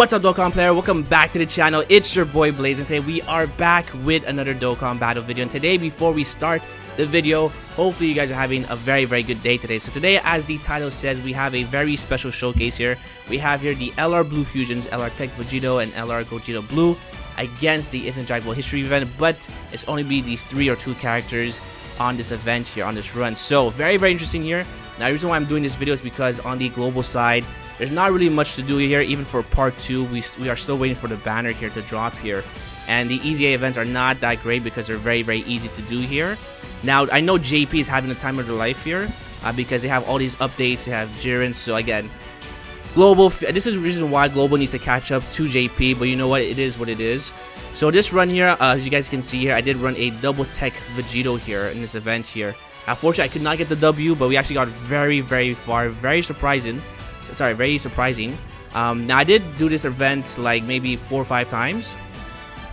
What's up, Dokkan player? Welcome back to the channel. It's your boy Blaze, and today we are back with another Dokkan battle video. And today, before we start the video, hopefully you guys are having a very good day today. So today, as the title says, we have a very special showcase here. We have here the LR Blue Fusions, LR Tech Vegito, and LR Gogeta Blue against the Infinite Dragonball History event, but it's only be these 3 or 2 characters on this event here, on this run. So very interesting here. Now, the reason why I'm doing this video is because on the global side, there's not really much to do here. Even for part 2, we are still waiting for the banner here to drop here. And the EZA events are not that great because they're very easy to do here. Now, I know JP is having the time of their life here because they have all these updates. They have Jiren. So again, global, this is the reason why global needs to catch up to JP. But you know what? It is what it is. So this run here, as you guys can see here, I did run a double tech Vegito here in this event here. Unfortunately, I could not get the W, but we actually got very far. Very surprising. Sorry, very surprising. Now, I did do this event like maybe 4 or 5 times,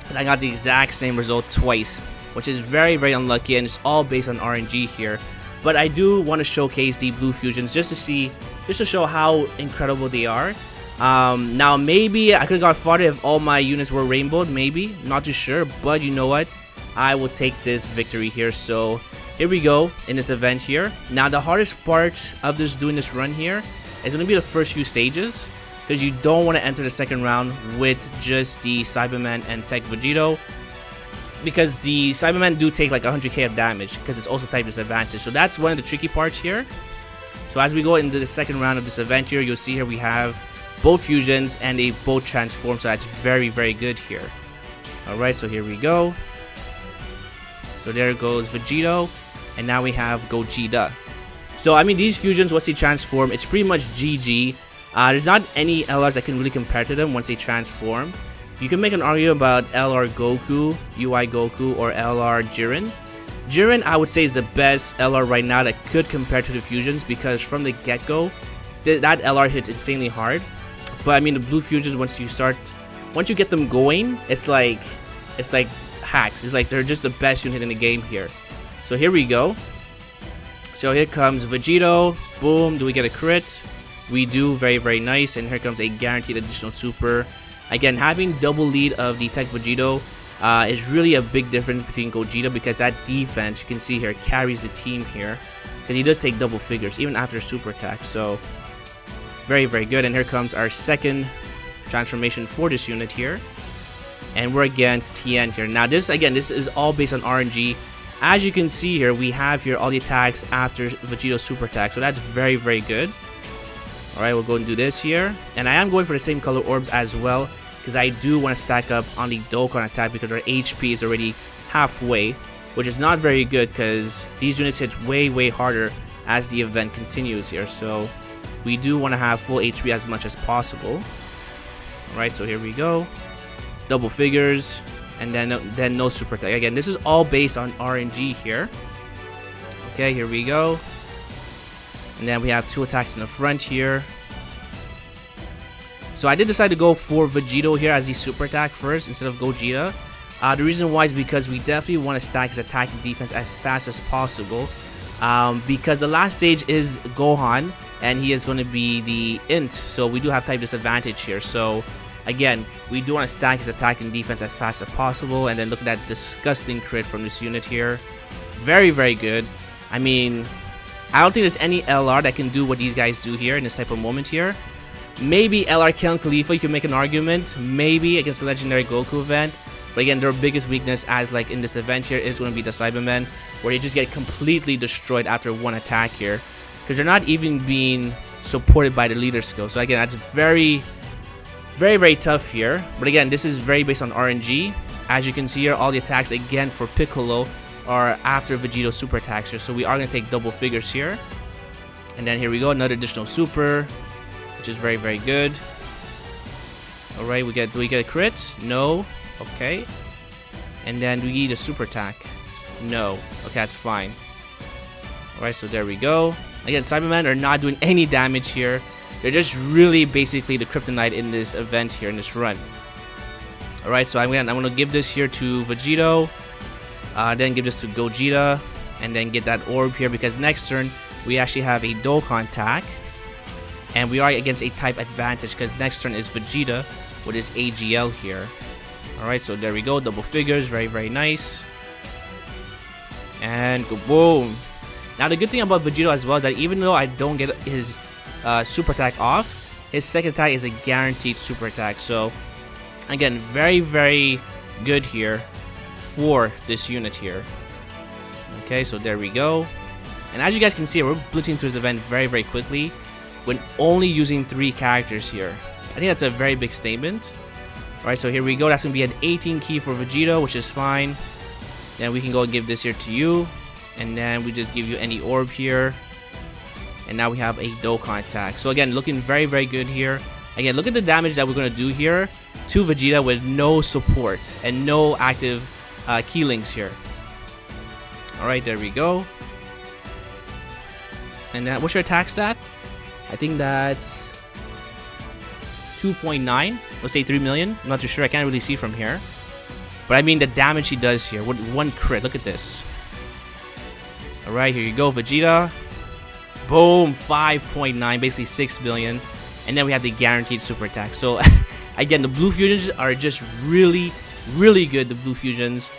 and I got the exact same result twice, which is very unlucky, and it's all based on RNG here. But I do want to showcase the Blue Fusions just to show how incredible they are. Now, maybe I could have got farther if all my units were rainbowed, maybe, not too sure, but you know what? I will take this victory here. So here we go in this event here. Now, the hardest part of doing this run here is going to be the first few stages, because you don't want to enter the second round with just the Cyberman and Tech Vegito, because the Cyberman do take like 100k of damage because it's also type disadvantage. So that's one of the tricky parts here. So as we go into the second round of this event here, you'll see here we have both fusions and they both transform, so that's very good here. Alright, so here we go. So there goes Vegito, and now we have Gogeta. So I mean, these fusions, once they transform, it's pretty much GG. There's not any LRs that can really compare to them once they transform. You can make an argument about LR Goku, UI Goku, or LR Jiren. Jiren, I would say, is the best LR right now that could compare to the fusions, because from the get-go, that LR hits insanely hard. But I mean, the blue fusions, once you get them going, it's like hacks. It's like they're just the best unit in the game here. So here we go. So here comes Vegito. Boom, do we get a crit? We do, very nice. And here comes a guaranteed additional super. Again, having double lead of the Tech Vegito is really a big difference between Gogeta, because that defense, you can see here, carries the team here, because he does take double figures even after super attack. So very good. And here comes our second transformation for this unit here, and we're against TN here. Now this is all based on RNG. As you can see here, we have here all the attacks after Vegito's super attack, so that's very good. Alright, we'll go and do this here, and I am going for the same color orbs as well, because I do want to stack up on the Dokkan attack, because our HP is already halfway, which is not very good, because these units hit way harder as the event continues here. So we do want to have full HP as much as possible. Alright, so here we go, double figures, and then no super attack. Again, this is all based on RNG here. Okay, here we go. And then we have 2 attacks in the front here. So I did decide to go for Vegito here as the super attack first instead of Gogeta. The reason why is because we definitely want to stack his attack and defense as fast as possible. Because the last stage is Gohan, and he is going to be the Int. So we do have type disadvantage here. So again, we do want to stack his attack and defense as fast as possible. And then look at that disgusting crit from this unit here. Very good. I mean, I don't think there's any LR that can do what these guys do here in this type of moment here. Maybe LR Kill Khalifa, you can make an argument. Maybe against the legendary Goku event. But again, their biggest weakness, as like in this event here, is going to be the Cybermen, where they just get completely destroyed after one attack here, because they're not even being supported by the leader skill. So again, that's very tough here. But again, this is very based on RNG. As you can see here, all the attacks again for Piccolo are after Vegito's super attacks here. So we are going to take double figures here. And then here we go, another additional super, which is very good. Alright, do we get a crit? No. Okay. And then do we need a super attack? No. Okay, that's fine. Alright, so there we go. Again, Cybermen are not doing any damage here. They're just really basically the kryptonite in this event here, in this run. Alright, so I'm gonna give this here to Vegito. Then give this to Gogeta, and then get that orb here, because next turn we actually have a Dokkan attack, and we are against a type advantage because next turn is Vegeta. with his AGL here. Alright, so there we go. Double figures. Very, very nice. And boom. Now, the good thing about Vegito as well is that even though I don't get his super attack off, his second attack is a guaranteed super attack. So, again, very, very good here for this unit here. Okay, so there we go. And as you guys can see, we're blitzing through this event very, very quickly when only using 3 characters here. I think that's a very big statement. Alright, so here we go. That's going to be an 18 key for Vegito, which is fine. Then we can go and give this here to you. And then we just give you any orb here. And now we have a Dokkan attack. So again, looking very, very good here. Again, look at the damage that we're going to do here to Vegeta with no support and no active key links here. Alright, there we go. And what's your attack stat? I think that's 2.9. Let's say 3 million. I'm not too sure. I can't really see from here. But I mean the damage he does here with 1 crit. Look at this. Alright, here you go, Vegeta. Boom, 5.9, basically 6 billion. And then we have the guaranteed super attack. So, again, the blue fusions are just really, really good, the blue fusions.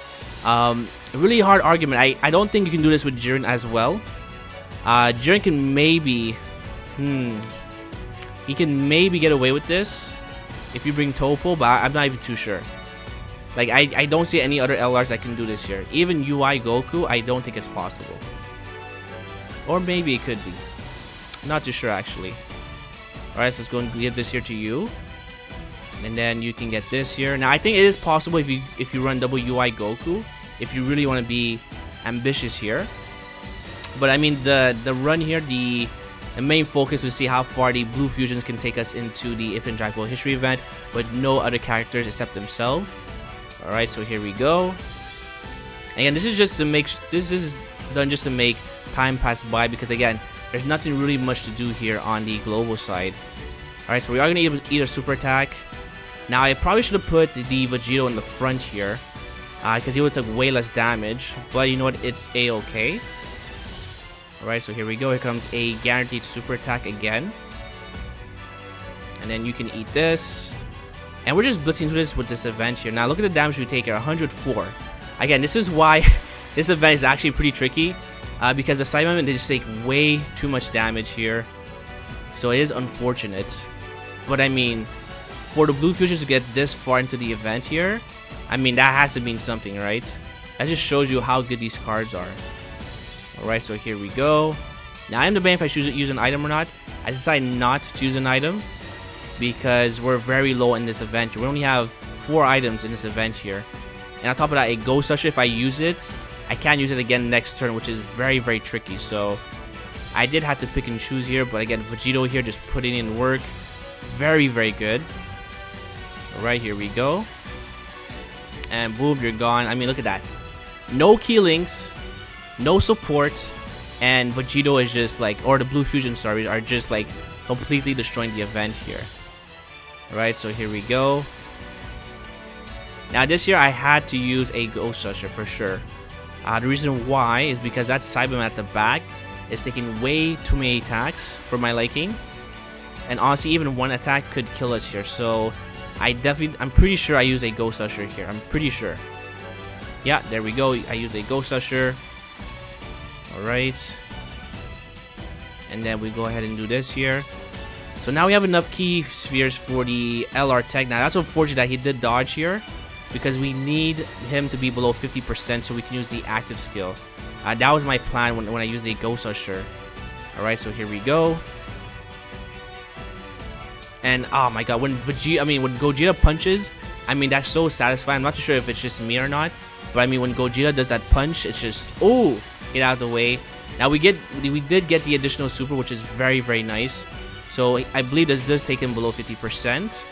Really hard argument. I don't think you can do this with Jiren as well. Jiren can maybe... he can maybe get away with this if you bring Topo, but I'm not even too sure. Like, I don't see any other LRs that can do this here. Even UI Goku, I don't think it's possible. Or maybe it could be. Not too sure, actually. Alright, so let's go and give this here to you. And then you can get this here. Now, I think it is possible if you run double UI Goku, if you really want to be ambitious here. But, I mean, the run here, the main focus was to see how far the blue fusions can take us into the Infinite Dragon Ball History event with no other characters except themselves. Alright, so here we go. Again, this is just to make... This is done just to make time pass by, because again, there's nothing really much to do here on the global side. Alright, so we are going to eat a super attack. Now, I probably should have put the Vegito in the front here, because he would have took way less damage. But you know what? It's a-okay. Alright, so here we go. Here comes a guaranteed super attack again. And then you can eat this. And we're just blitzing through this with this event here. Now, look at the damage we take here. 104. Again, this is why this event is actually pretty tricky. Because the Cybermen, they just take way too much damage here. So it is unfortunate. But I mean, for the blue fusions to get this far into the event here, I mean, that has to mean something, right? That just shows you how good these cards are. Alright, so here we go. Now, I am debating if I should use an item or not. I decided not to use an item because we're very low in this event. We only have 4 items in this event here. And on top of that, a Ghost Usher, if I use it, I can't use it again next turn, which is very, very tricky. So, I did have to pick and choose here. But again, Vegito here just putting in work. Very, very good. Alright, here we go. And boom, you're gone. I mean, look at that. No key links. No support. And Vegito is just like, or the blue fusion, sorry, are just like completely destroying the event here. Alright, so here we go. Now, this here, I had to use a Ghost Usher for sure. The reason why is because that Cyberman at the back is taking way too many attacks for my liking. And honestly, even one attack could kill us here. So, I'm pretty sure I use a Ghost Usher here. I'm pretty sure. Yeah, there we go. I use a Ghost Usher. Alright. And then we go ahead and do this here. So now we have enough key spheres for the LR tech. Now, that's unfortunate that he did dodge here, because we need him to be below 50% so we can use the active skill. That was my plan when I used the Ghost Usher. Alright, so here we go. And oh my god, when Gogeta punches, I mean, that's so satisfying. I'm not too sure if it's just me or not, but I mean, when Gogeta does that punch, it's just, oh, get out of the way. Now we did get the additional super, which is very, very nice. So I believe this does take him below 50%,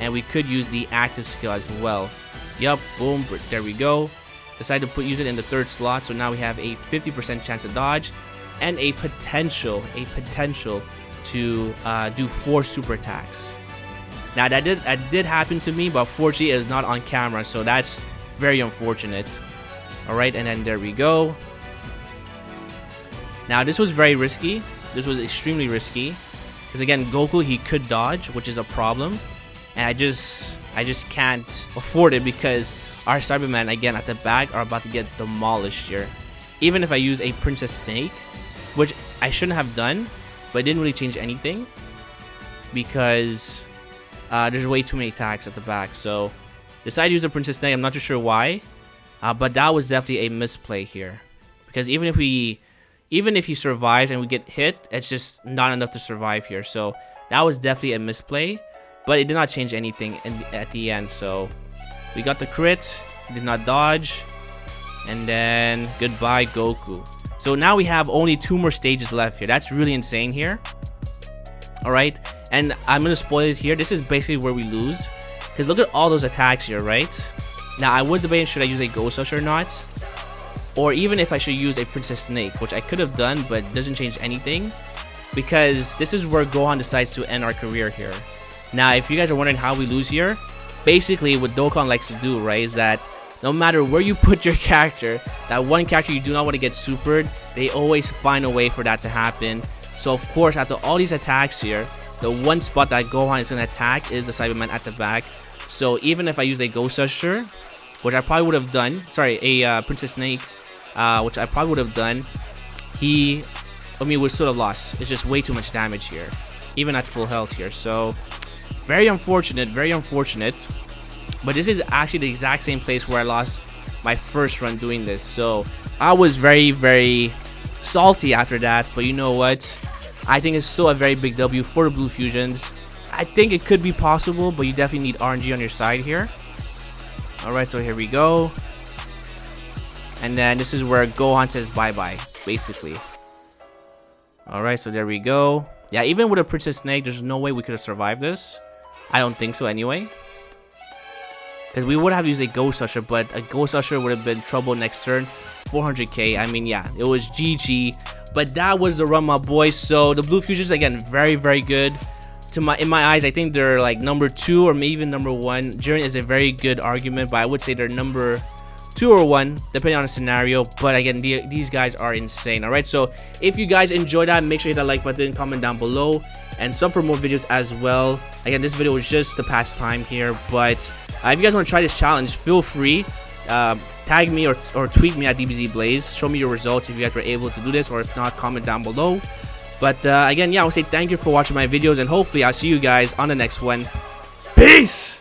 and we could use the active skill as well. Yup, boom, there we go. Decided to use it in the 3rd slot, so now we have a 50% chance to dodge, and a potential to do 4 super attacks. Now that did happen to me, but fortunately it is not on camera, so that's very unfortunate. Alright, and then there we go. Now this was very risky. This was extremely risky. Because again, Goku, he could dodge, which is a problem. And I just I just can't afford it because our Cybermen again at the back are about to get demolished here. Even if I use a Princess Snake, which I shouldn't have done, but it didn't really change anything because there's way too many attacks at the back. So decided to use a Princess Snake. I'm not too sure why, but that was definitely a misplay here because even if he survives and we get hit, it's just not enough to survive here. So that was definitely a misplay, but it did not change anything at the end. So we got the crit, did not dodge, and then goodbye Goku. So now we have only 2 more stages left here. That's really insane here. Alright, and I'm gonna spoil it here. This is basically where we lose, because look at all those attacks here, right? Now I was debating should I use a Ghost Usher or not, or even if I should use a Princess Snake, which I could have done, but it doesn't change anything, because this is where Gohan decides to end our career here. Now if you guys are wondering how we lose here, basically what Dokkan likes to do, right, is that no matter where you put your character, that one character you do not want to get supered, they always find a way for that to happen. So of course, after all these attacks here, the one spot that Gohan is going to attack is the Cyberman at the back. So even if I use a Ghost Usher, which I probably would have done, sorry, a Princess Snake, which I probably would have done, we would still have lost. It's just way too much damage here, even at full health here. So very unfortunate, very unfortunate. But this is actually the exact same place where I lost my first run doing this. So I was very, very salty after that. But you know what? I think it's still a very big W for the Blue Fusions. I think it could be possible, but you definitely need RNG on your side here. Alright, so here we go. And then this is where Gohan says bye-bye, basically. Alright, so there we go. Yeah, even with a Princess Snake, there's no way we could have survived this. I don't think so anyway. Because we would have used a Ghost Usher, but a Ghost Usher would have been trouble next turn. 400k. I mean, yeah, it was GG. But that was the run, my boys. So the Blue Fusions, again, very, very good. In my eyes, I think they're like number 2 or maybe even number 1. Jiren is a very good argument, but I would say they're number 2 or 1, depending on the scenario. But again, these guys are insane. Alright, so if you guys enjoyed that, make sure you hit that like button, comment down below, and sub for more videos as well. Again, this video was just to pass time here, but if you guys want to try this challenge, feel free. Tag me or tweet me at DBZBlaze. Show me your results if you guys were able to do this, or if not, comment down below. But again, yeah, I will say thank you for watching my videos, and hopefully I'll see you guys on the next one. Peace!